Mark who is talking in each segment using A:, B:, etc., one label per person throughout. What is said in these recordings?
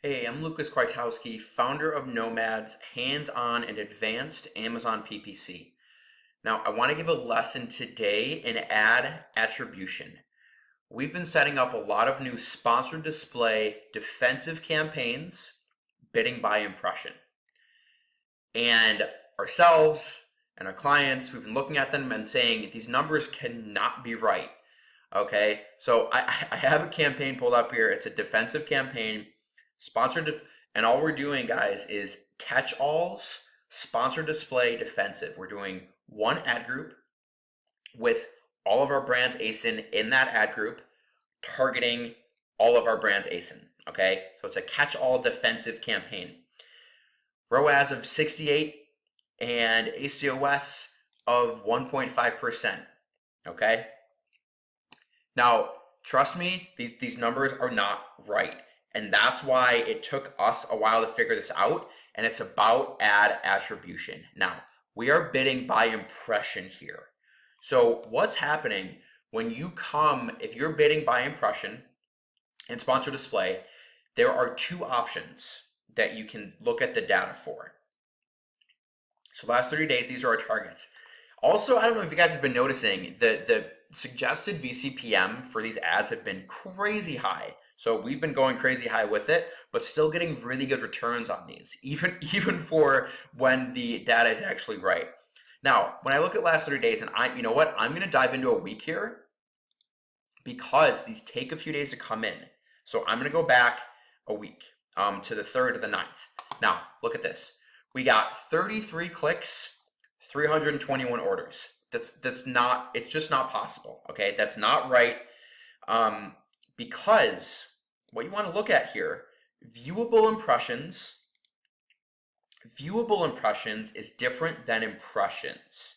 A: Hey, I'm Lucas Kwiatkowski, founder of Nomad's hands-on and advanced Amazon PPC. Now, I want to give a lesson today in ad attribution. We've been setting up a lot of new sponsored display defensive campaigns, bidding by impression. And ourselves and our clients, we've been looking at them and saying these numbers cannot be right. Okay, so I have a campaign pulled up here. It's a defensive campaign. Sponsored, and all we're doing, guys, is catch-alls, sponsored display, defensive. We're doing one ad group with all of our brands ASIN in that ad group, targeting all of our brands ASIN, okay? So it's a catch-all defensive campaign. ROAS of 68 and ACoS of 1.5%, okay? Now, trust me, these numbers are not right. And that's why it took us a while to figure this out. And it's about ad attribution. Now, we are bidding by impression here. So what's happening when you come, if you're bidding by impression in sponsored display, there are two options that you can look at the data for. So last 30 days, these are our targets. Also, I don't know if you guys have been noticing, the suggested VCPM for these ads have been crazy high. So we've been going crazy high with it, but still getting really good returns on these, even for when the data is actually right. Now, when I look at last 30 days, and you know what? I'm going to dive into a week here because these take a few days to come in. So I'm going to go back a week to the 3rd to the 9th. Now, look at this. We got 33 clicks, 321 orders. That's not, it's just not possible. Okay, that's not right. Because what you want to look at here, viewable impressions is different than impressions.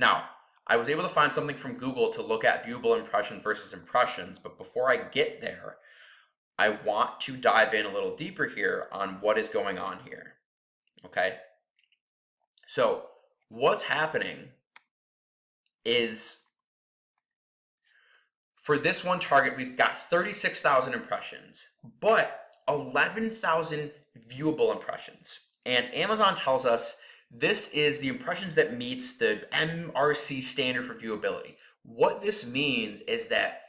A: Now, I was able to find something from Google to look at viewable impressions versus impressions, but before I get there, I want to dive in a little deeper here on what is going on here. Okay? So, what's happening is, for this one target, we've got 36,000 impressions, but 11,000 viewable impressions. And Amazon tells us this is the impressions that meets the MRC standard for viewability. What this means is that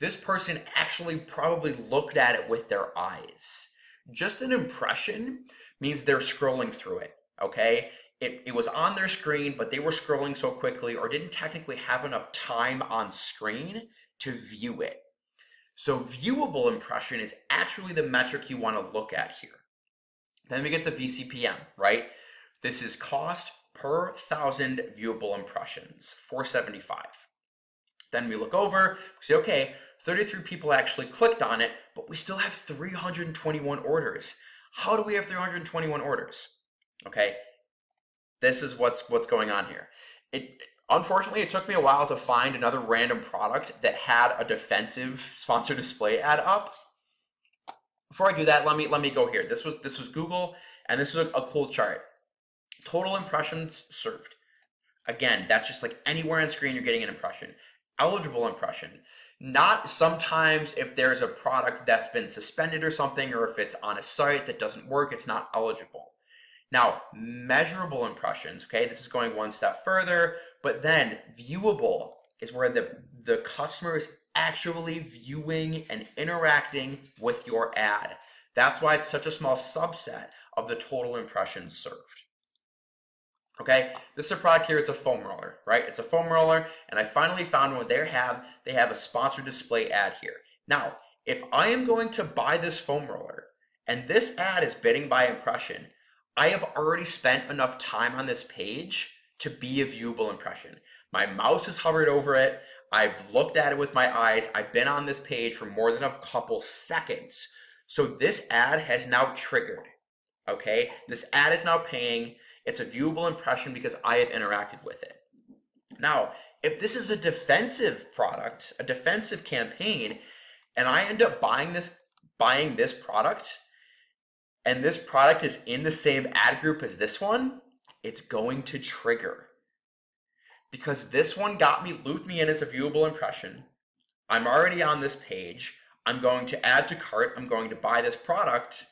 A: this person actually probably looked at it with their eyes. Just an impression means they're scrolling through it, okay? It was on their screen, but they were scrolling so quickly or didn't technically have enough time on screen to view it. So viewable impression is actually the metric you want to look at here. Then we get the VCPM, right? This is cost per 1,000 viewable impressions, 475. Then we look over, we say, okay, 33 people actually clicked on it, but we still have 321 orders. How do we have 321 orders? Okay, this is what's going on here. Unfortunately, it took me a while to find another random product that had a defensive sponsored display ad up. Before I do that, let me go here. This was Google, and this is a cool chart. Total impressions served. Again, that's just like anywhere on screen you're getting an impression. Eligible impression. Not sometimes if there's a product that's been suspended or something, or if it's on a site that doesn't work, it's not eligible. Now, measurable impressions, okay, this is going one step further, but then viewable is where the customer is actually viewing and interacting with your ad. That's why it's such a small subset of the total impressions served. Okay, this is a product here, it's a foam roller, right? It's a foam roller, and I finally found one. They have a sponsored display ad here. Now, if I am going to buy this foam roller, and this ad is bidding by impression, I have already spent enough time on this page to be a viewable impression. My mouse has hovered over it. I've looked at it with my eyes. I've been on this page for more than a couple seconds. So this ad has now triggered, okay? This ad is now paying. It's a viewable impression because I have interacted with it. Now, if this is a defensive product, a defensive campaign, and I end up buying this product, and this product is in the same ad group as this one, it's going to trigger. Because this one looped me in as a viewable impression. I'm already on this page. I'm going to add to cart. I'm going to buy this product.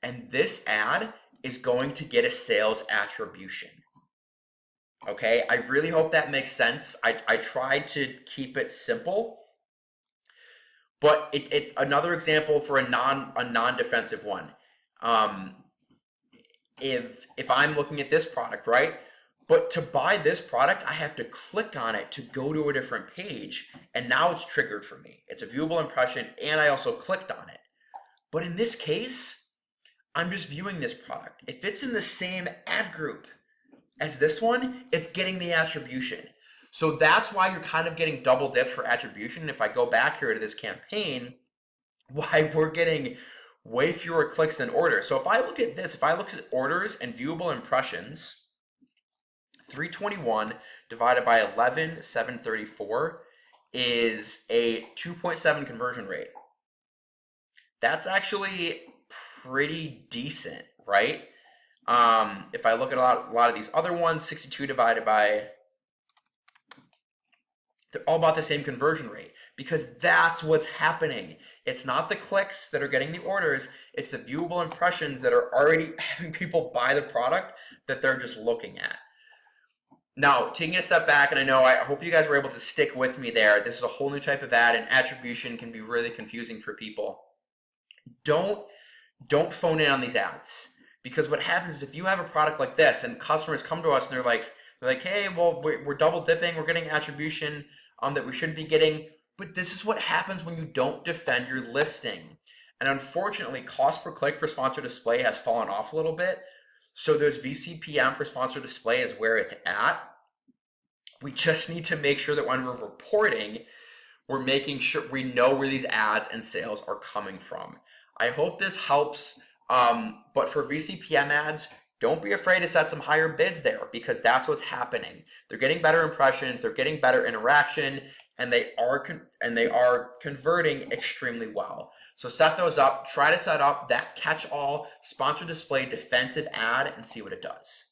A: and this ad is going to get a sales attribution. Okay, I really hope that makes sense. I tried to keep it simple, but it another example for a non-defensive one. If I'm looking at this product, right? But to buy this product, I have to click on it to go to a different page, and now it's triggered for me. It's a viewable impression, and I also clicked on it. But in this case, I'm just viewing this product. If it's in the same ad group as this one, it's getting the attribution. So that's why you're kind of getting double dipped for attribution. If I go back here to this campaign, why we're getting way fewer clicks than orders. So if I look at this, if I look at orders and viewable impressions, 321 divided by 11,734 is a 2.7 conversion rate. That's actually pretty decent, right? If I look at a lot of these other ones, 62 divided by, they're all about the same conversion rate, because that's what's happening. It's not the clicks that are getting the orders, it's the viewable impressions that are already having people buy the product that they're just looking at. Now, taking a step back, and I hope you guys were able to stick with me there. This is a whole new type of ad, and attribution can be really confusing for people. Don't phone in on these ads, because what happens is if you have a product like this and customers come to us and they're like, hey, well, we're double dipping, we're getting attribution that we shouldn't be getting, but this is what happens when you don't defend your listing. And unfortunately, cost per click for sponsored display has fallen off a little bit. So there's VCPM for sponsored display is where it's at. We just need to make sure that when we're reporting, we're making sure we know where these ads and sales are coming from. I hope this helps. But for VCPM ads, don't be afraid to set some higher bids there, because that's what's happening. They're getting better impressions, they're getting better interaction, and they are converting extremely well. So set those up. Try to set up that catch-all sponsored display defensive ad and see what it does.